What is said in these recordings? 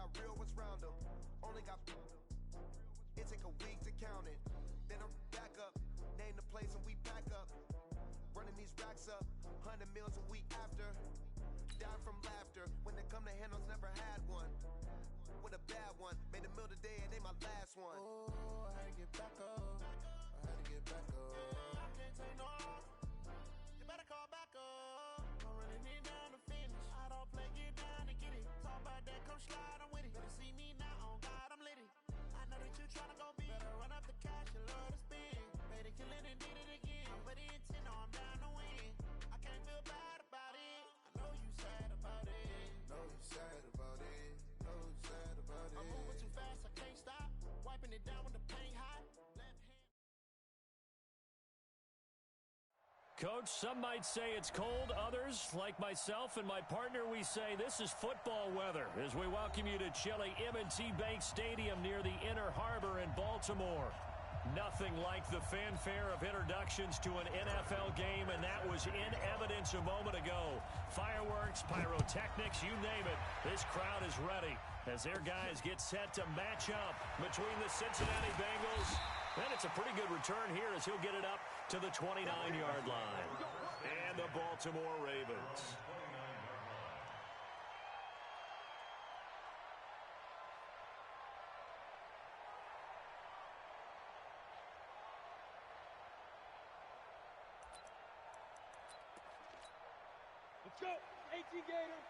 got real ones round them. Only got... It take a week to count it. Then I'm back up. Name the place and we pack up. Running these racks up. 100 meals a week after. Die from laughter. When they come to handles, never had one. With a bad one. Made a meal today and they my last one. Oh, I had to get back up. I had to get back up. I can't take no more. You better call back up. Don't really need down to finish. I don't play, get down to get it. Talk about that, come slide, I'm with it. Better see me now, on God, I'm litty. I know that you tryna go big. Better run up the cash, you love to spend. Made it, kill it, and did it again. I'm with the intent, no, I'm down to win. I can't feel bad about it. I know you sad about it. Know you sad about it. Know you sad about it. I'm moving too fast, I can't stop. Wiping it down when the paint hot. Left hand. Coach, some might say it's cold. Others, like myself and my partner, we say this is football weather as we welcome you to chilly M&T Bank Stadium near the Inner Harbor in Baltimore. Nothing like the fanfare of introductions to an NFL game, and that was in evidence a moment ago. Fireworks, pyrotechnics, you name it. This crowd is ready as their guys get set to match up between the Cincinnati Bengals. And it's a pretty good return here as he'll get it up to the 29-yard line. And the Baltimore Ravens. Let's go. 18 Gator.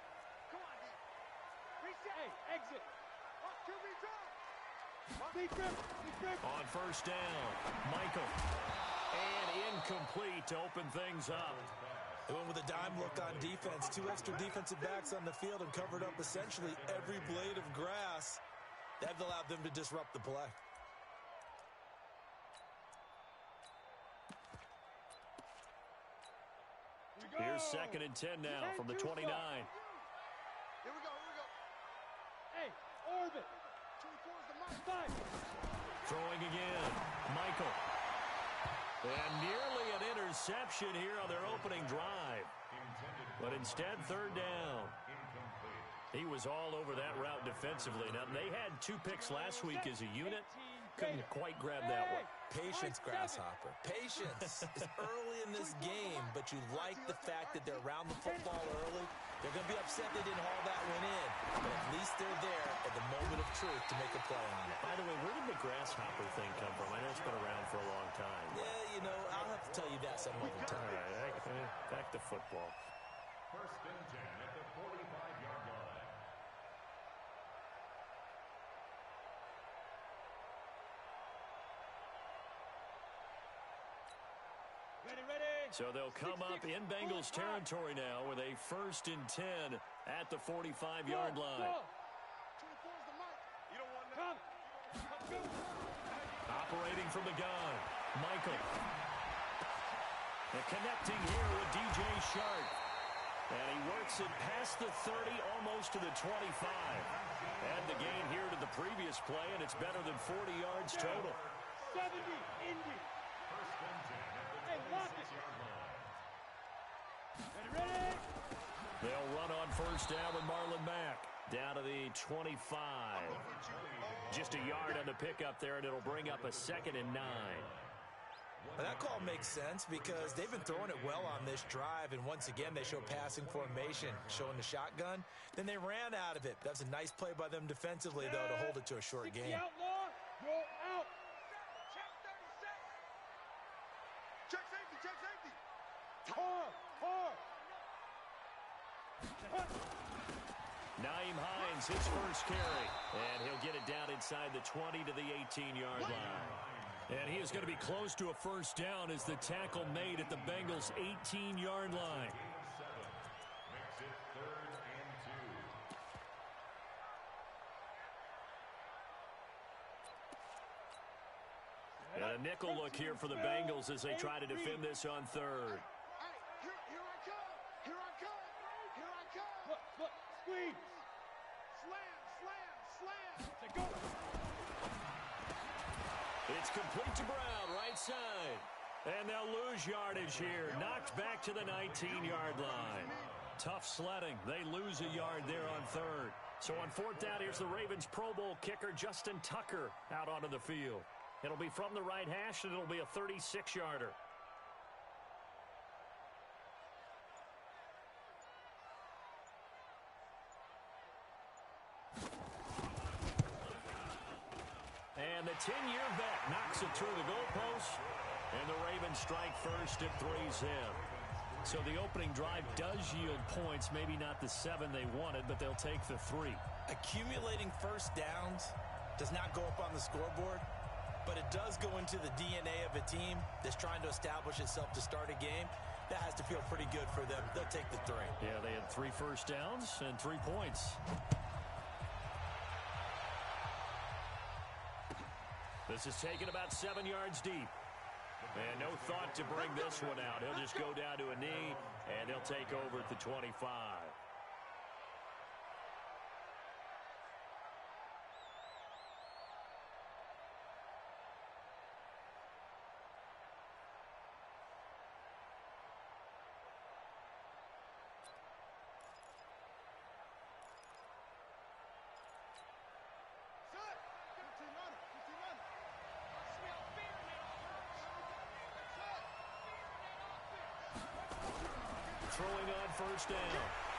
Come on, man. Reset. Hey, exit. Up to me, drop. On first down, Michael. And incomplete to open things up. They went with a dime look on defense. 2 extra defensive backs on the field and covered up essentially every blade of grass. That allowed them to disrupt the play. Here's 2nd and 10 now from the 29. Here we go. Hey, orbit. Throwing again, Michael. And nearly an interception here on their opening drive. But instead, 3rd down. He was all over that route defensively. Now, they had 2 picks last week as a unit. Couldn't quite grab that one. Patience, Grasshopper. Patience is early in this game, but you like the fact that they're around the football early. They're going to be upset they didn't haul that one in, but at least they're there at the moment of truth to make a play on it. By the way, where did the Grasshopper thing come from? I know it's been around for a long time. Yeah, you know, I'll have to tell you that some other time. All right, back to football. 1st and 10 at the 45-yard line. Ready. So they'll come up in Bengals territory now with a 1st and 10 at the 45-yard line. Operating from the gun, Michael. And connecting here with DJ Shark. And he works it past the 30, almost to the 25. Add the gain here to the previous play, and it's better than 40 yards total. 70, Indy. 1st and 10 at the 26-yard line. Ready. They'll run on first down with Marlon Mack. Down to the 25. Just a yard on the pickup there, and it'll bring up a 2nd and 9. Well, that call makes sense because they've been throwing it well on this drive, and once again they show passing formation, showing the shotgun. Then they ran out of it. That's a nice play by them defensively, though, to hold it to a short game. Outlaw, go out. Check safety. Hard. Nyheim Hines, his first carry. And he'll get it down inside the 20 to the 18-yard line. And he is going to be close to a first down as the tackle made at the Bengals' 18-yard line. Makes it 3rd and 2. And a nickel look here for the Bengals as they try to defend this on 3rd. Here I come. Look, squeeze. Slam. Go. It's complete to Brown, right side. And they'll lose yardage here. Knocked back to the 19-yard line. Tough sledding. They lose a yard there on 3rd. So on fourth down, here's the Ravens Pro Bowl kicker, Justin Tucker, out onto the field. It'll be from the right hash, and it'll be a 36-yarder. And the 10-year vet knocks it through the goalpost, and the Ravens strike first at 3-zip. So the opening drive does yield points, maybe not the 7 they wanted, but they'll take the 3. Accumulating first downs does not go up on the scoreboard, but it does go into the DNA of a team that's trying to establish itself to start a game. That has to feel pretty good for them. They'll take the 3. Yeah, they had 3 first downs and 3 points. This is taken about 7 yards deep. And no thought to bring this one out. He'll just go down to a knee, and they'll take over at the 25. Throwing on first down.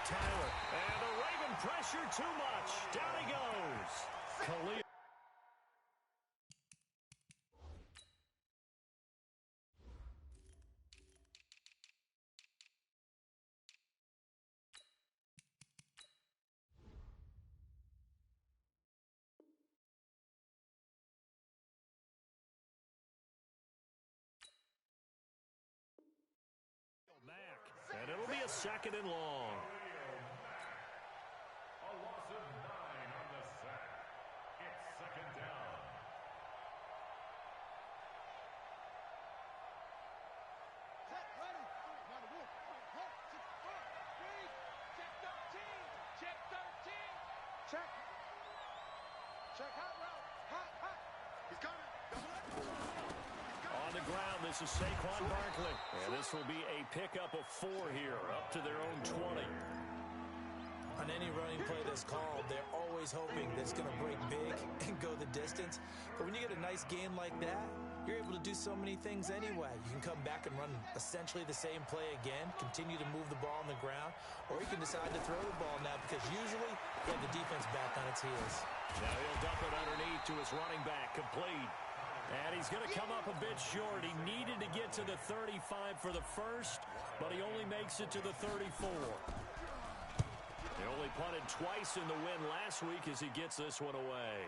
Tyler. And the Raven pressure too much. Down he goes. Khalil. And it'll be a 2nd and long. A loss of 9 on the sack. It's 2nd down. Set, ready. Not a wolf. Halt. Read. Check 13. Check 13. Check. Check hot route. Hot. He's coming. Double up. On the ground, this is Saquon Barkley. And this will be a pickup of 4 here, up to their own 20. On any running play that's called, they're always hoping that it's going to break big and go the distance. But when you get a nice game like that, you're able to do so many things anyway. You can come back and run essentially the same play again, continue to move the ball on the ground, or you can decide to throw the ball now because usually you have the defense back on its heels. Now he'll dump it underneath to his running back, complete. And he's going to come up a bit short. He needed to get to the 35 for the first, but he only makes it to the 34. They only punted twice in the win last week as he gets this one away.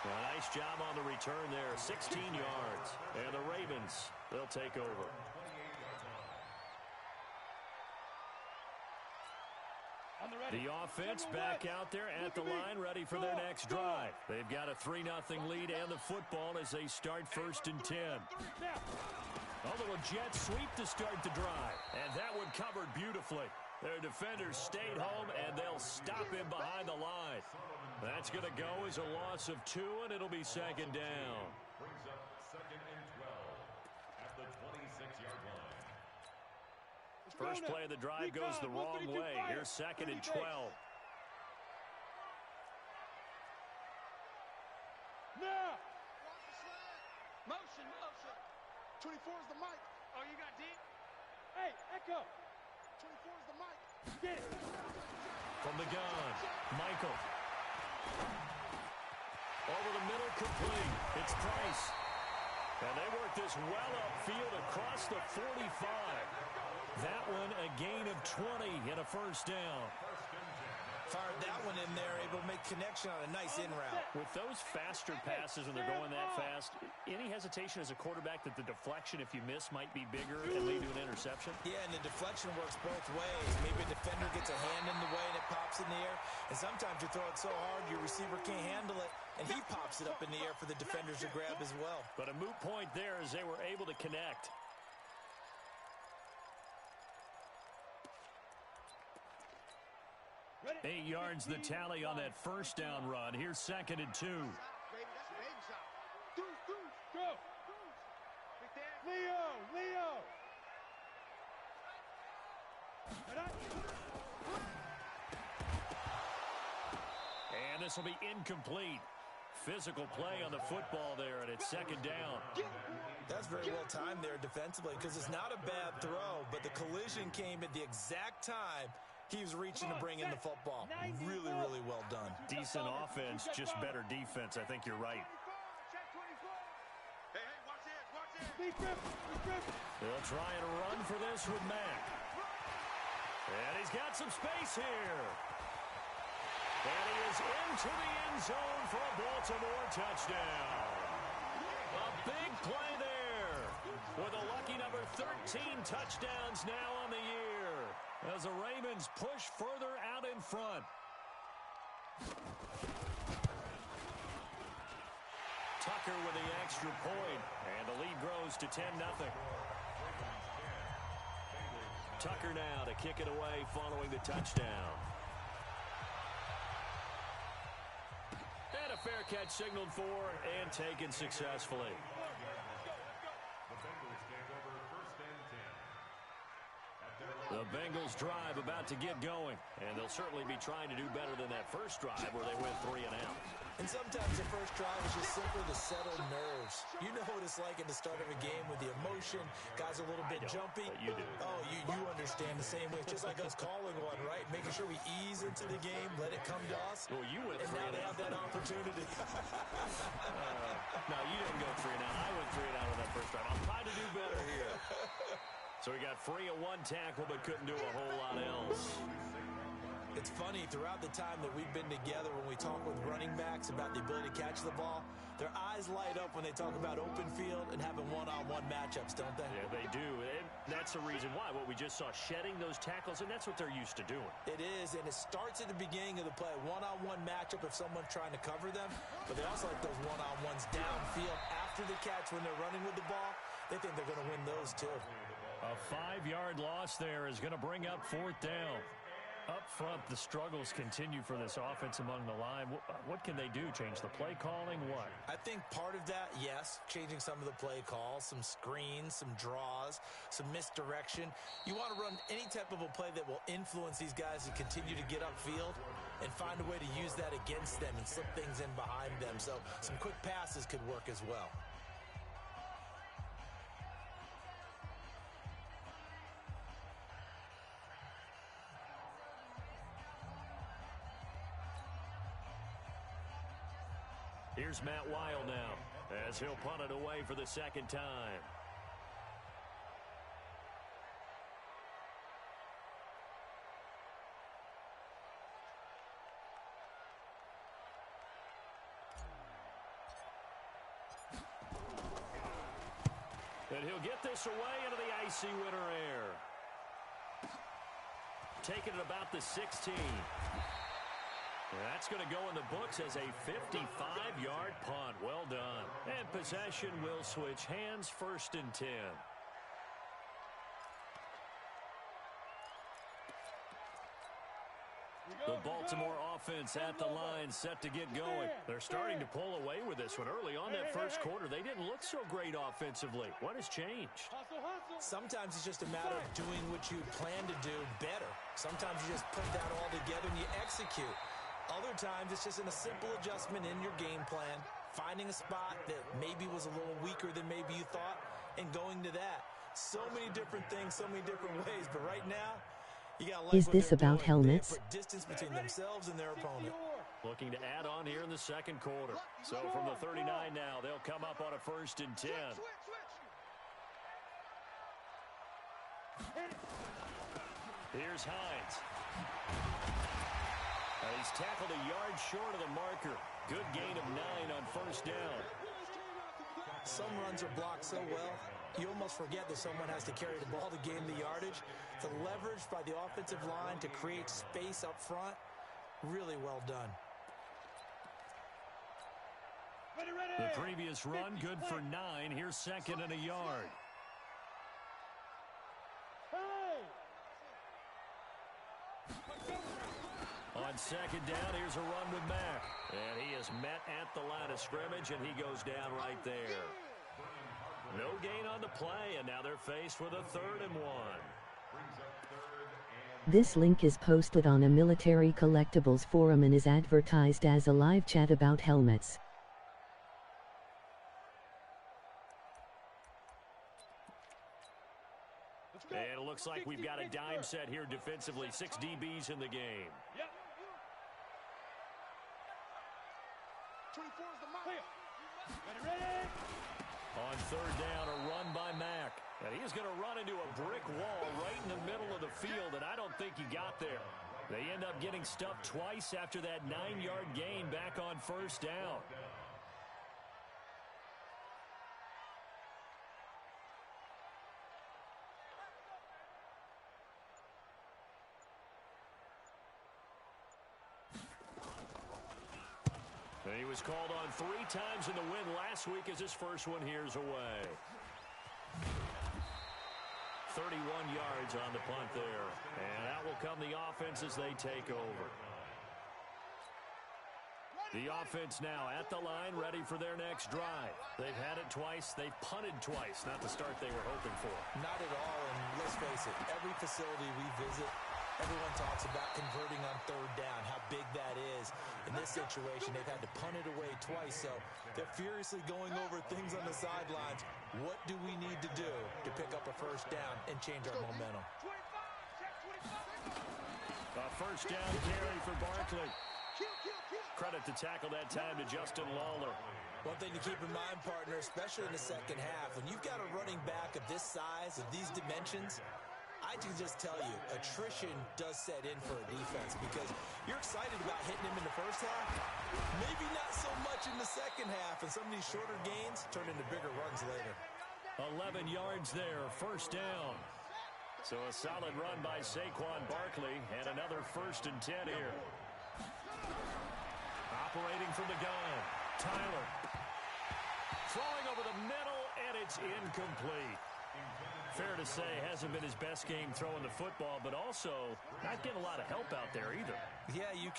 A nice job on the return there, 16 yards. And the Ravens, they'll take over. The offense back out there at the line, ready for their next drive. They've got a 3-0 lead and the football as they start 1st and 10. A little jet sweep to start the drive, and that one covered beautifully. Their defenders stayed home, and they'll stop him behind the line. That's going to go as a loss of 2, and it'll be 2nd down. Brings up 2nd and 12 at the 26-yard line. First play of the drive goes the wrong way. Here's 2nd and 12. Now. Motion. 24 is the mic. Oh, you got deep? Hey, Echo. 24 is the mic. Get it. From the gun, Michael. Over the middle, complete. It's Price. And they work this well upfield across the 45. That one a gain of 20 and a 1st down. Fired that one in there, able to make connection on a nice in route. With those faster passes and they're going that fast, any hesitation as a quarterback that the deflection, if you miss, might be bigger and lead to an interception? Yeah, and the deflection works both ways. Maybe a defender gets a hand in the way and it pops in the air. And sometimes you throw it so hard your receiver can't handle it, and he pops it up in the air for the defenders to grab as well. But a moot point there as they were able to connect. Ready. 8 yards the tally on that 1st down run. Here's 2nd and 2. Go. Leo. And this will be incomplete. Physical play on the football there, and it's second down. That's very well timed there defensively because it's not a bad throw, but the collision came at the exact time he was reaching to bring in the football. Really, really well done. Decent offense, just better defense. I think you're right. They'll try and run for this with Mack. And he's got some space here. And he is into the end zone for a Baltimore touchdown. A big play there with a lucky number 13 touchdowns now on the year as the Ravens push further out in front. Tucker with the extra point, and the lead grows to 10-0. Tucker now to kick it away following the touchdown. And a fair catch signaled for and taken successfully. The Bengals drive about to get going, and they'll certainly be trying to do better than that first drive where they went 3 and out. And sometimes the first drive is just simply to settle nerves. You know what it's like at the start of a game with the emotion. Guys are a little bit jumpy. You do. Oh, you understand the same way. It's just like us calling one, right? Making sure we ease into the game, let it come to us. Well, you went and 3 now and they out. have that opportunity. No, you didn't go 3 and out. I went 3 and out on that first drive. I'm trying to do better here. So he got free of one tackle but couldn't do a whole lot else. It's funny, throughout the time that we've been together, when we talk with running backs about the ability to catch the ball, their eyes light up when they talk about open field and having one-on-one matchups, don't they? Yeah, they do. And that's the reason why. What we just saw, shedding those tackles, and that's what they're used to doing. It is, and it starts at the beginning of the play. One-on-one matchup if someone's trying to cover them, but they also like those one-on-ones downfield after the catch when they're running with the ball. They think they're going to win those, too. A 5-yard loss there is going to bring up 4th down. Up front, the struggles continue for this offense among the line. What can they do? Change the play calling? What? I think part of that, yes, changing some of the play calls, some screens, some draws, some misdirection. You want to run any type of a play that will influence these guys to continue to get upfield and find a way to use that against them and slip things in behind them. So some quick passes could work as well. Here's Matt Weil now as he'll punt it away for the second time. And he'll get this away into the icy winter air. Taking it about the 16. That's going to go in the books as a 55-yard punt. Well done. And possession will switch hands, 1st and 10. The Baltimore offense at the line set to get going. They're starting to pull away with this one. Early on that first quarter, they didn't look so great offensively. What has changed? Sometimes it's just a matter of doing what you plan to do better. Sometimes you just put that all together and you execute. Other times it's just in a simple adjustment in your game plan, finding a spot that maybe was a little weaker than maybe you thought, and going to that. So many different things, so many different ways, but right now, you got to like Is this about helmets? They put distance between themselves and their opponent. Looking to add on here in the second quarter. So from the 39 now, they'll come up on a 1st and 10. Here's Hines. He's tackled a yard short of the marker. Good gain of 9 on 1st down. Some runs are blocked so well, you almost forget that someone has to carry the ball to gain the yardage. The leverage by the offensive line to create space up front, really well done. The previous run, good for 9. Here's 2nd and a yard. On 2nd down, here's a run with Mack. And he is met at the line of scrimmage, and he goes down right there. No gain on the play, and now they're faced with a 3rd and 1. Brings up 3rd and This link is posted on a military collectibles forum and is advertised as a live chat about helmets. And it looks like we've got a dime set here defensively. 6 DBs in the game. Yep. 24 is the mark. Ready. On third down, a run by Mack. And he's going to run into a brick wall right in the middle of the field, and I don't think he got there. They end up getting stuffed twice after that 9-yard gain back on first down. And he was called on 3 times in the win last week as his first one here's away. 31 yards on the punt there. And that will come the offense as they take over. The offense now at the line, ready for their next drive. They've had it twice. They've punted twice. Not the start they were hoping for. Not at all, and let's face it, every facility we visit, everyone talks about converting on third down, how big that is. In this situation, they've had to punt it away twice, so they're furiously going over things on the sidelines. What do we need to do to pick up a first down and change our momentum? A first down carry for Barkley. Credit to tackle that time to Justin Lawler. One thing to keep in mind, partner, especially in the second half, when you've got a running back of this size, of these dimensions, I can just tell you, attrition does set in for a defense because you're excited about hitting him in the first half. Maybe not so much in the second half, and some of these shorter gains turn into bigger runs later. 11 yards there, first down. So a solid run by Saquon Barkley, and another 1st and 10 here. Operating from the gun, Tyler. Throwing over the middle, and it's incomplete. Fair to say, hasn't been his best game throwing the football, but also not getting a lot of help out there either. Yeah, you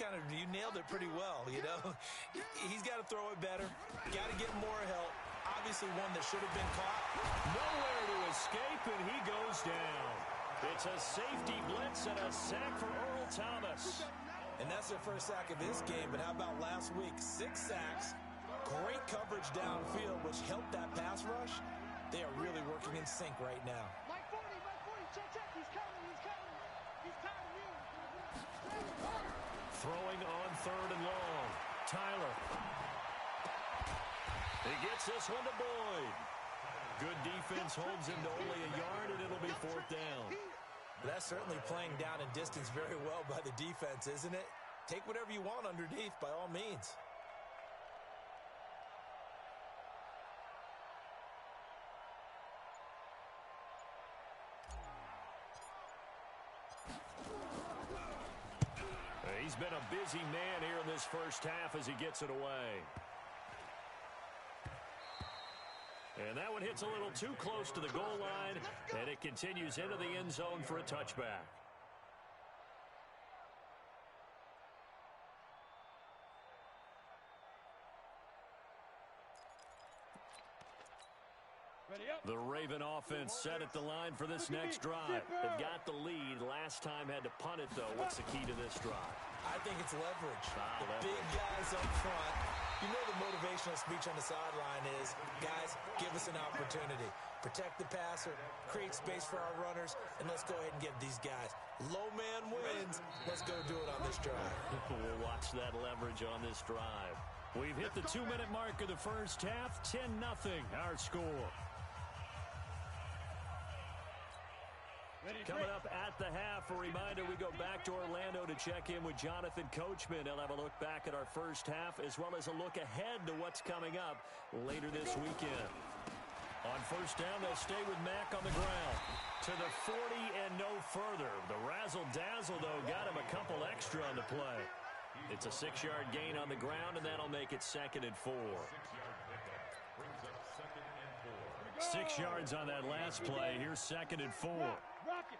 nailed it pretty well, you know. He's got to throw it better, got to get more help. Obviously one that should have been caught. Nowhere to escape, and he goes down. It's a safety blitz and a sack for Earl Thomas. And that's their first sack of this game, but how about last week? 6 sacks, great coverage downfield, which helped that pass rush. They are really working in sync right now. Mike 40, check. He's coming. He's tired of you. Throwing on third and long. Tyler. He gets this one to Boyd. Good defense holds him to only a yard, and it'll be 4th down. That's certainly playing down in distance very well by the defense, isn't it? Take whatever you want underneath, by all means. He's been a busy man here in this first half as he gets it away. And that one hits a little too close to the goal line, and it continues into the end zone for a touchback. The Raven offense set at the line for this next drive. They've got the lead. Last time had to punt it, though. What's the key to this drive? I think it's leverage. The big guys up front. You know the motivational speech on the sideline is, guys, give us an opportunity. Protect the passer, create space for our runners, and let's go ahead and give these guys. Low man wins. Let's go do it on this drive. We'll watch that leverage on this drive. We've hit the 2-minute mark of the first half. 10-0 our score. Coming up at the half, a reminder, we go back to Orlando to check in with Jonathan Coachman. He'll have a look back at our first half as well as a look ahead to what's coming up later this weekend. On first down, they'll stay with Mack on the ground. To the 40 and no further. The razzle-dazzle, though, got him a couple extra on the play. It's a 6-yard gain on the ground, and that'll make it 2nd and 4. 6 yards on that last play. Here's 2nd and 4. Rock it.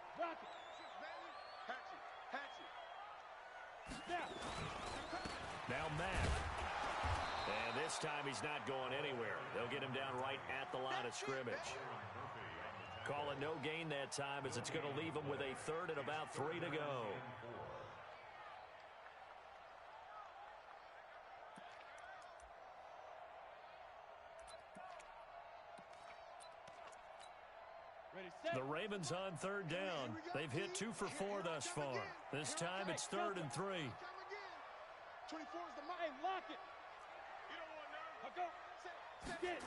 Now Mack. And this time he's not going anywhere. They'll get him down right at the line of scrimmage. Call it no gain that time as it's going to leave them with a third and about 3 to go. The Ravens on third down. They've hit 2 for 4 thus far. This time it's 3rd and 3. 24 is the mind. Lock it. You don't want none. I'll go. Set.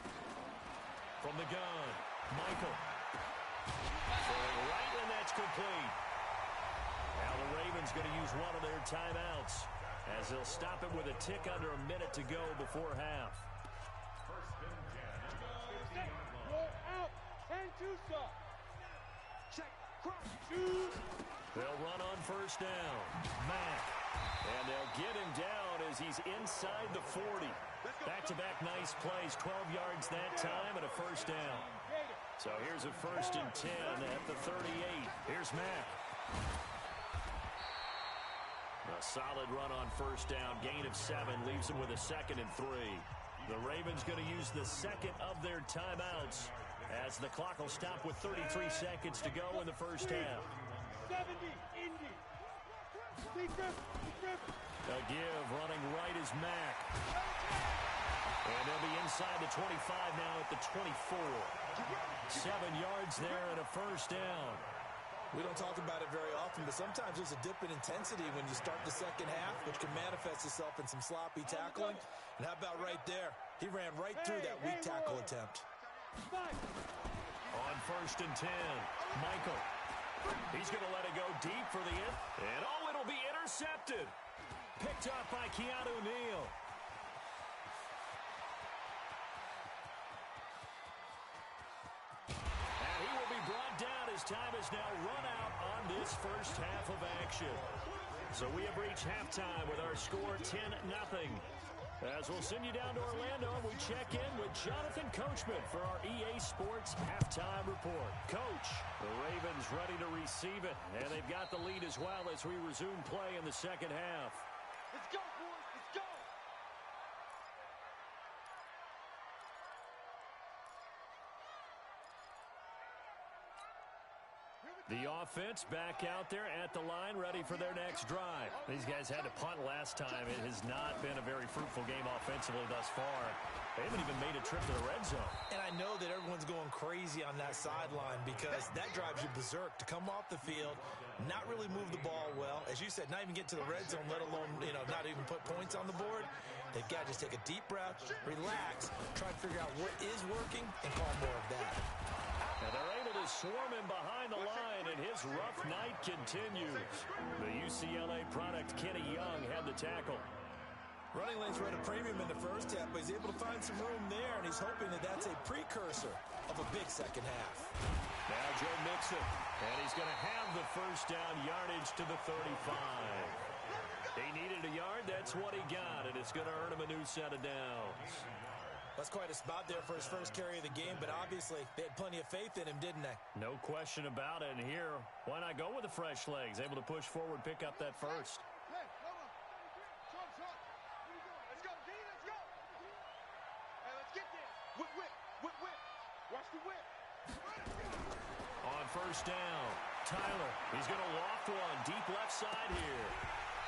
From the gun, Michael. Throwing right, and that's complete. Now the Ravens going to use one of their timeouts as they'll stop it with a tick under a minute to go before half. Roll out. 10-2 stop. Check. Cross. Shoot. They'll run on first down. Mack. And they'll get him down as he's inside the 40. Back-to-back nice plays. 12 yards that time and a first down. So here's a 1st and 10 at the 38. Here's Mack. A solid run on first down. Gain of 7 leaves him with a 2nd and 3. The Ravens going to use the second of their timeouts as the clock will stop with 33 seconds to go in the first half. 70, Indy. A give running right is Mack. And they'll be inside the 25 now at the 24. 7 yards there and a first down. We don't talk about it very often, but sometimes there's a dip in intensity when you start the second half, which can manifest itself in some sloppy tackling. And how about right there? He ran right through that weak tackle attempt. On 1st and 10, Michael. He's going to let it go deep for the end. And it'll be intercepted. Picked up by Keanu Neal. And he will be brought down as time is now run out on this first half of action. So we have reached halftime with our score 10-0. As we'll send you down to Orlando, we check in with Jonathan Coachman for our EA Sports Halftime Report. Coach, the Ravens ready to receive it, and they've got the lead as well as we resume play in the second half. Let's go, boys. Let's go. The offense back out there at the line, ready for their next drive. These guys had to punt last time. It has not been a very fruitful game offensively thus far. They haven't even made a trip to the red zone. And I know that everyone's going crazy on that sideline because that drives you berserk to come off the field, not really move the ball well. As you said, not even get to the red zone, let alone, not even put points on the board. They've got to just take a deep breath, relax, try to figure out what is working, and call more of that. And they're able to swarm him behind the line, and his rough night continues. The UCLA product, Kenny Young, had the tackle. Running lanes were at a premium in the first half, but he's able to find some room there, and he's hoping that that's a precursor of a big second half. Now Joe Mixon, and he's going to have the first down yardage to the 35. He needed a yard, that's what he got, and it's going to earn him a new set of downs. That's quite a spot there for his first carry of the game, but obviously they had plenty of faith in him, didn't they? No question about it. And here, why not go with the fresh legs? Able to push forward, pick up that first. Hey, come on. Trump. Let's go, D. Let's go. Hey, let's get there. Whip. Watch the whip. On first down, Tyler. He's going to loft one deep left side here.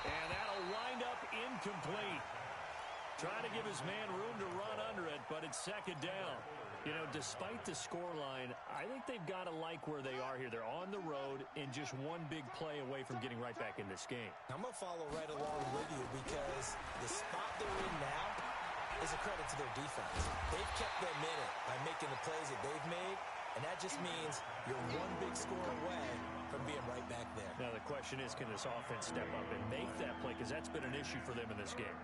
And that'll wind up incomplete. Trying to give his man room to run under it, but it's second down. Despite the scoreline, I think they've got to like where they are here. They're on the road and just one big play away from getting right back in this game. I'm going to follow right along with you because the spot they're in now is a credit to their defense. They've kept them in it by making the plays that they've made, and that just means you're one big score away from being right back there. Now the question is, can this offense step up and make that play? Because that's been an issue for them in this game.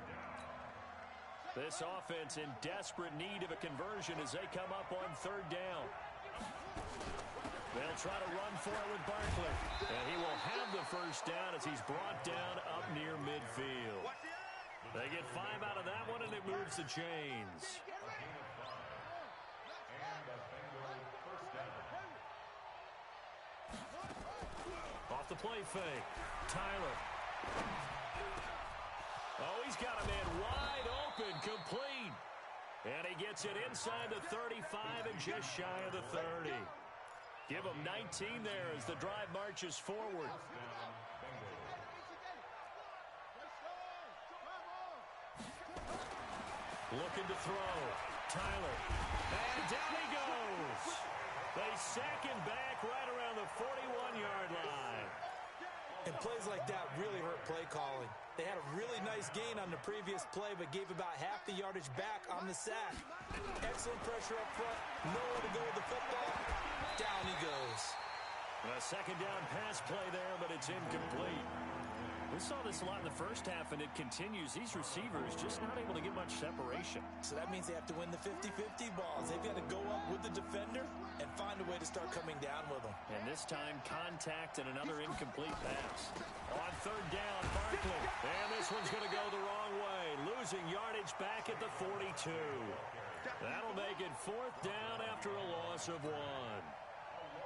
This offense in desperate need of a conversion as they come up on third down. They'll try to run for it with Barkley. And he will have the first down as he's brought down up near midfield. They get 5 out of that one, and it moves the chains. Off the play fake. Tyler. Oh, he's got a man wide open, complete. And he gets it inside the 35 and just shy of the 30. Give them 19 there as the drive marches forward. Looking to throw. Tyler. And down he goes. They sack him back right around the 41-yard line. And plays like that really hurt play calling. They had a really nice gain on the previous play, but gave about half the yardage back on the sack. Excellent pressure up front. Nowhere to go with the football. Down he goes. A second down pass play there, but it's incomplete. We saw this a lot in the first half, and it continues. These receivers just not able to get much separation. So that means they have to win the 50-50 balls. They've got to go up with the defender and find a way to start coming down with them. And this time, contact and another incomplete pass. On third down, Barkley. And this one's going to go the wrong way. Losing yardage back at the 42. That'll make it fourth down after a loss of 1.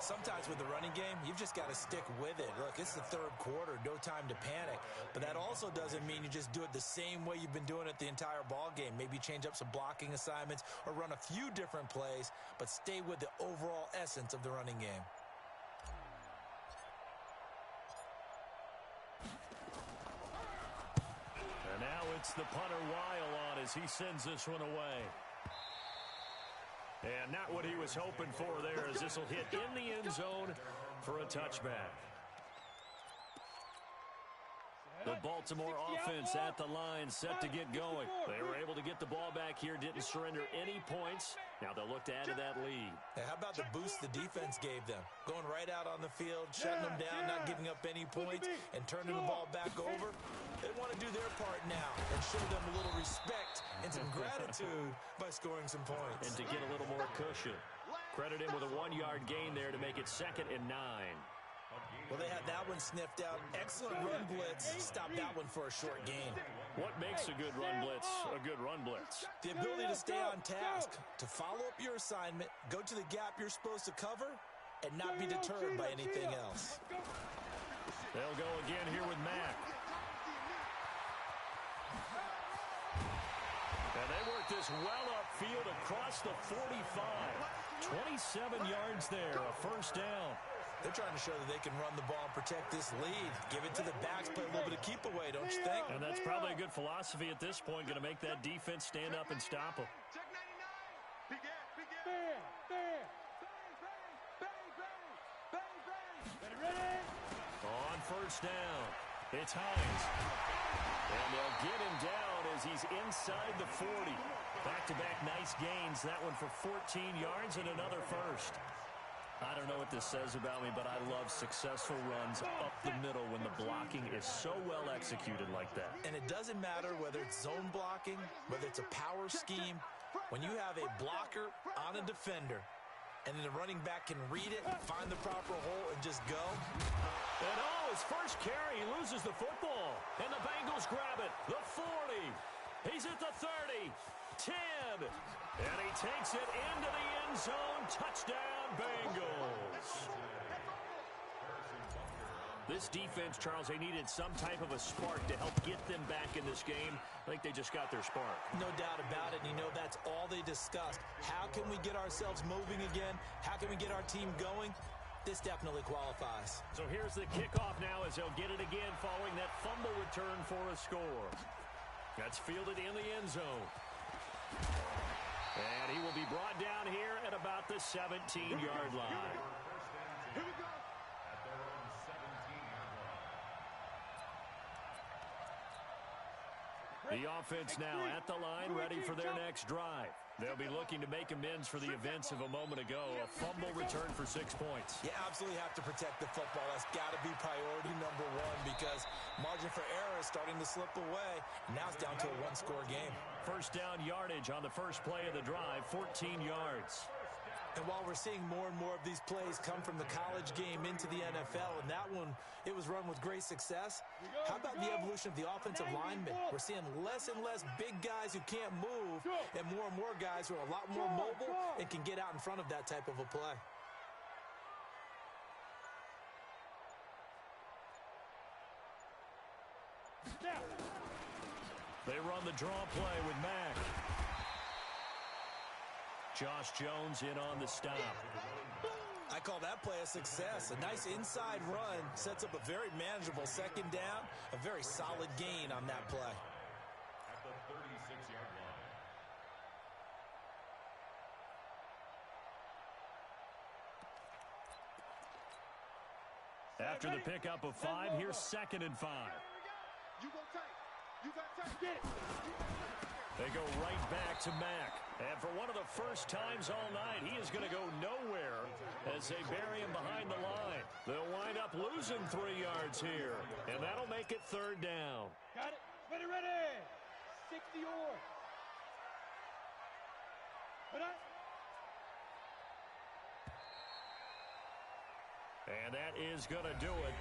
Sometimes with the running game, you've just got to stick with it. Look, it's the third quarter, no time to panic. But that also doesn't mean you just do it the same way you've been doing it the entire ball game. Maybe change up some blocking assignments or run a few different plays, but stay with the overall essence of the running game. And now it's the punter Weil on as he sends this one away. And not what he was hoping for there, as this will hit in the end zone for a touchback. The Baltimore offense at the line, set to get going. They were able to get the ball back here, didn't surrender any points. Now they'll look to add to that lead. Hey, how about the boost the defense gave them? Going right out on the field, shutting them down, not giving up any points, and turning the ball back over. They want to do their part now and show them a little respect and some gratitude by scoring some points. And to get a little more cushion. Credit him with a 1-yard gain there to make it 2nd and 9. Well, they had that one sniffed out. Excellent run blitz. Stop that one for a short gain. What makes a good run blitz a good run blitz? The ability to stay on task, to follow up your assignment, go to the gap you're supposed to cover, and not be deterred by anything else. They'll go again here with Mack. And they work this well upfield across the 45. 27 yards there, a first down. They're trying to show that they can run the ball and protect this lead. Give it to the backs, play a little bit of keep away, don't you think? And that's probably a good philosophy at this point, going to make that defense stand up and stop them. Check 99. Begin. Bang. Ready? On first down, it's Hines. And they'll get him down as he's inside the 40. Back-to-back nice gains. That one for 14 yards and another first. I don't know what this says about me, but I love successful runs up the middle when the blocking is so well executed like that. And it doesn't matter whether it's zone blocking, whether it's a power scheme. When you have a blocker on a defender, and then the running back can read it, find the proper hole, and just go. And his first carry, he loses the football. And the Bengals grab it. The 40. He's at the 30. 10. And he takes it into the end zone. Touchdown, Bengals. This defense, Charles, they needed some type of a spark to help get them back in this game. I think they just got their spark. No doubt about it. And you know that's all they discussed. How can we get ourselves moving again? How can we get our team going? This definitely qualifies. So here's the kickoff now as they'll get it again following that fumble return for a score. That's fielded in the end zone. And he will be brought down here at about the 17-yard line. Here we go. At their own 17-yard line. The offense now at the line, ready for their next drive. They'll be looking to make amends for the events of a moment ago. A fumble return for 6 points. You absolutely have to protect the football. That's got to be priority number one because margin for error is starting to slip away. Now it's down to a one-score game. First down yardage on the first play of the drive, 14 yards. And while we're seeing more and more of these plays come from the college game into the NFL, and that one, it was run with great success, how about the evolution of the offensive linemen? We're seeing less and less big guys who can't move and more guys who are a lot more mobile and can get out in front of that type of a play. They run the draw play with Mack. Josh Jones in on the stop. I call that play a success. A nice inside run sets up a very manageable second down, a very solid gain on that play. At the 36-yard line. After the pickup of 5, here's 2nd and 5. You go tight. You got tight. Get it. They go right back to Mack. And for one of the first times all night, he is going to go nowhere as they bury him behind the line. They'll wind up losing 3 yards here, and that'll make it 3rd down. Got it. Ready, ready. 60 yards. Put up. And that is going to do it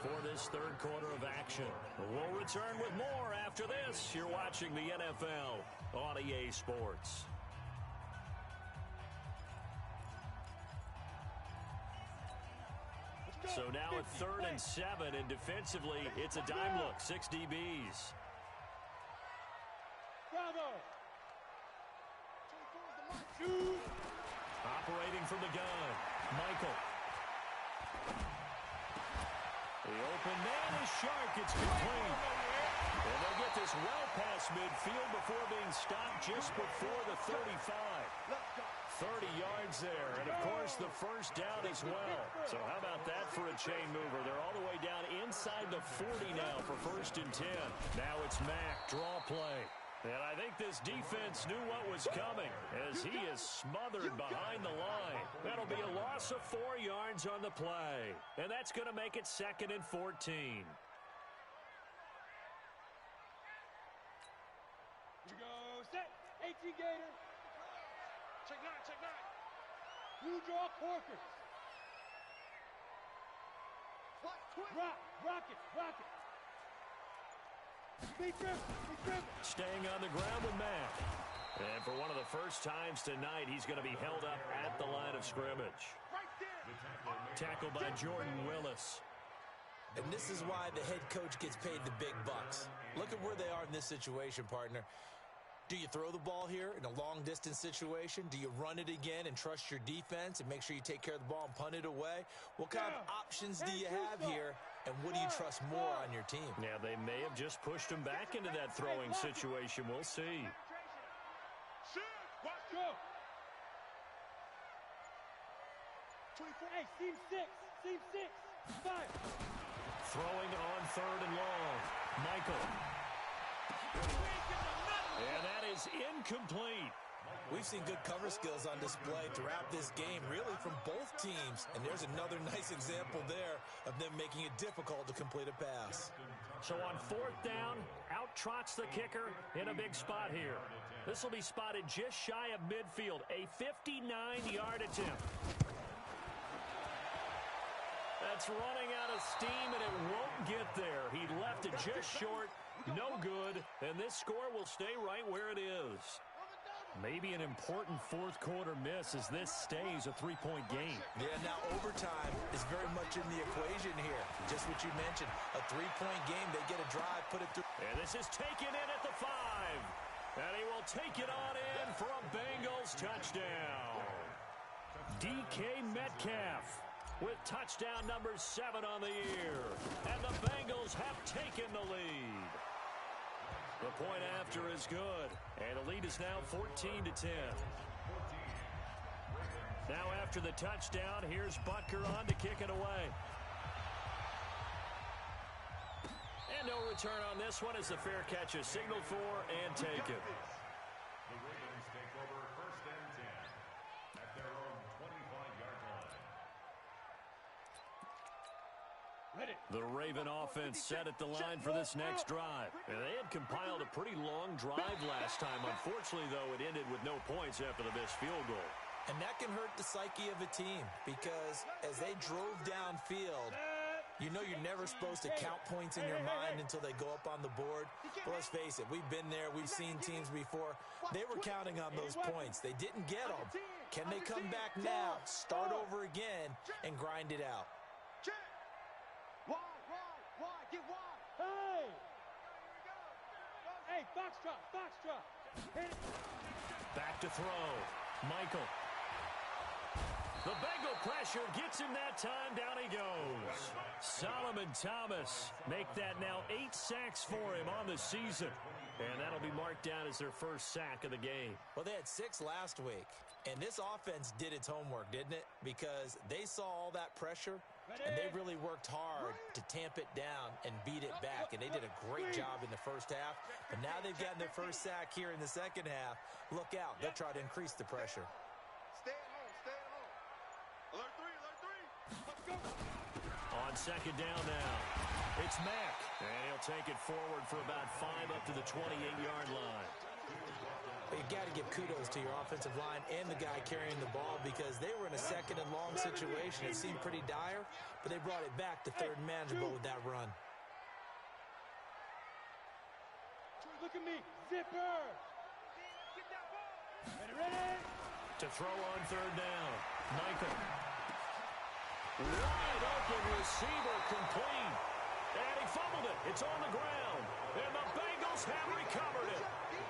for this 3rd quarter of action. We'll return with more after this. You're watching the NFL on EA Sports. So now at 3rd and 7, and defensively, it's a dime look, 6 DBs. Bravo. Operating from the gun, Michael. The open man is Shark. It's complete. And they'll get this well past midfield before being stopped just before the 35. 30 yards there, and of course the first down as well. So how about that for a chain mover? They're all the way down inside the 40 now for 1st and 10. Now it's Mack, draw play. And I think this defense knew what was coming as he is smothered behind the line. That'll be a loss of 4 yards on the play. And that's going to make it 2nd and 14. You go set. 18 Gator. Check 9, check 9. You draw Corkers. Rock it. Be driven. Staying on the ground with Mack. And for one of the first times tonight, he's going to be held up at the line of scrimmage. Right there. Tackled by Jordan Willis. And this is why the head coach gets paid the big bucks. Look at where they are in this situation, partner. Do you throw the ball here in a long-distance situation? Do you run it again and trust your defense and make sure you take care of the ball and punt it away? What kind of options do you have here, and what do you trust more on your team? Yeah, they may have just pushed him back into that throwing situation. We'll see. Watch go. 24. Hey, seam 6. Fire. Throwing on 3rd and long. Michael. And that is incomplete. We've seen good cover skills on display throughout this game, really from both teams. And there's another nice example there of them making it difficult to complete a pass. So on 4th down, out trots the kicker in a big spot here. This will be spotted just shy of midfield, a 59-yard attempt. That's running out of steam, and it won't get there. He left it just short. No good, and this score will stay right where it is. Maybe an important 4th quarter miss as this stays a 3-point game. Yeah, now overtime is very much in the equation here. Just what you mentioned, a 3-point game. They get a drive, put it through. And this is taken in at the 5. And he will take it on in for a Bengals touchdown. DK Metcalf with touchdown number 7 on the year. And the Bengals have taken the lead. The point after is good. And the lead is now 14-10. Now after the touchdown, here's Butker on to kick it away. And no return on this one as the fair catch is signaled for and taken. The Ravens take over 1st and 10 at their own 25-yard line. The Raven offense set at the line for this next drive. And they had compiled a pretty long drive last time. Unfortunately, though, it ended with no points after the missed field goal. And that can hurt the psyche of a team because as they drove downfield, you know you're never supposed to count points in your mind until they go up on the board. But let's face it, we've been there. We've seen teams before. They were counting on those points. They didn't get them. Can they come back now, start over again, and grind it out? Wide, get wide. Hey, foxtrot. Hit it. Back to throw. Michael. The Bengal pressure gets him that time. Down he goes. Solomon Thomas make that now 8 sacks for him on the season. And that'll be marked down as their first sack of the game. Well, they had 6 last week. And this offense did its homework, didn't it? Because they saw all that pressure, and they really worked hard to tamp it down and beat it back. And they did a great job in the first half. But now they've gotten their first sack here in the second half. Look out. They'll try to increase the pressure. Stay at home. Stay at home. Alert 3. Alert 3. Let's go. On second down now, it's Mack. And he'll take it forward for about 5 up to the 28-yard line. You got to give kudos to your offensive line and the guy carrying the ball because they were in a second and long situation. It seemed pretty dire, but they brought it back to third and manageable with that run. Look at me. Zipper. Get that ball. Ready. To throw on third down, Michael. Wide open receiver complete. And he fumbled it. It's on the ground. And the Bengals have recovered it.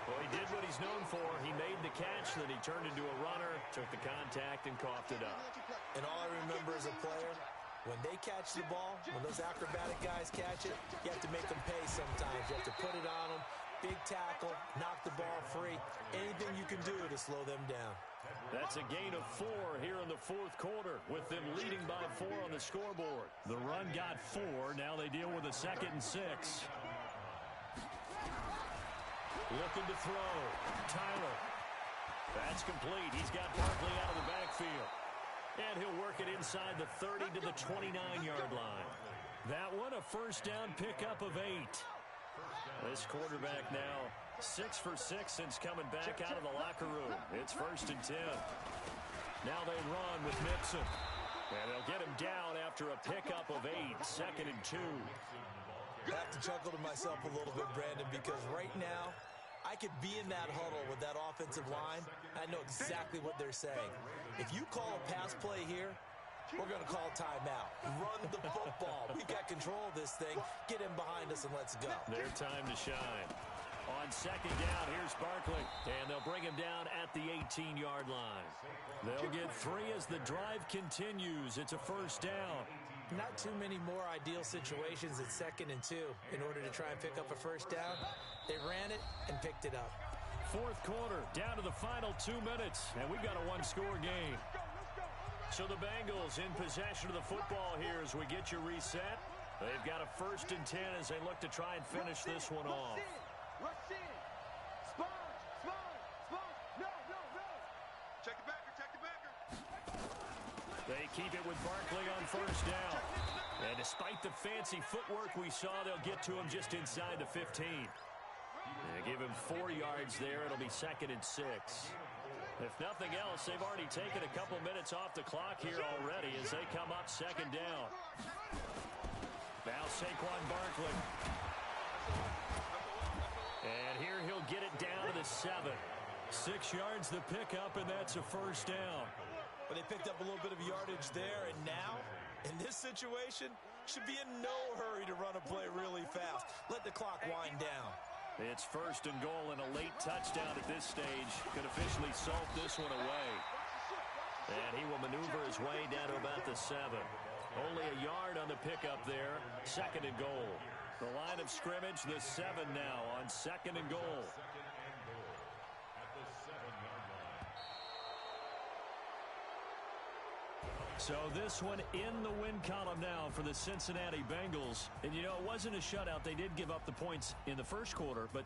Well, he did what he's known for. He made the catch, then he turned into a runner, took the contact, and coughed it up. And all I remember as a player, when they catch the ball, when those acrobatic guys catch it, you have to make them pay sometimes. You have to put it on them, big tackle, knock the ball free, anything you can do to slow them down. That's a gain of 4 here in the fourth quarter, with them leading by 4 on the scoreboard. The run got 4. Now they deal with a 2nd and 6. Looking to throw. Tyler. That's complete. He's got Barkley out of the backfield. And he'll work it inside the 30 to the 29-yard line. That one a first down pickup of 8. This quarterback now 6 for 6 since coming back out of the locker room. It's 1st and 10. Now they run with Mixon. And they'll get him down after a pickup of 8. 2nd and 2. I have to chuckle to myself a little bit, Brandon, because right now, I could be in that huddle with that offensive line. I know exactly what they're saying. If you call a pass play here, we're going to call timeout. Run the football. We've got control of this thing. Get him behind us and let's go. Their time to shine. On second down, here's Barkley. And they'll bring him down at the 18-yard line. They'll get 3 as the drive continues. It's a first down. Not too many more ideal situations at 2nd and 2 in order to try and pick up a first down. They ran it and picked it up. Fourth quarter, down to the final 2 minutes, and we've got a 1-score game. So the Bengals in possession of the football here as we get you reset. They've got a 1st and 10 as they look to try and finish this one off. Rush in. Sponge. No. Check the backer. They keep it with Barkley on first down. And despite the fancy footwork we saw, they'll get to him just inside the 15. They give him 4 yards there. It'll be 2nd and 6. If nothing else, they've already taken a couple minutes off the clock here already as they come up 2nd down. Now Saquon Barkley. And here he'll get it down to the 7. 6 yards the pickup, and that's a first down. But they picked up a little bit of yardage there, and now, in this situation, should be in no hurry to run a play really fast. Let the clock wind down. It's 1st and goal, and a late touchdown at this stage could officially salt this one away. And he will maneuver his way down to about the 7. Only a yard on the pickup there. 2nd and goal. The line of scrimmage, the 7 now on 2nd and goal. So this one in the win column now for the Cincinnati Bengals. And, you know, it wasn't a shutout. They did give up the points in the first quarter, but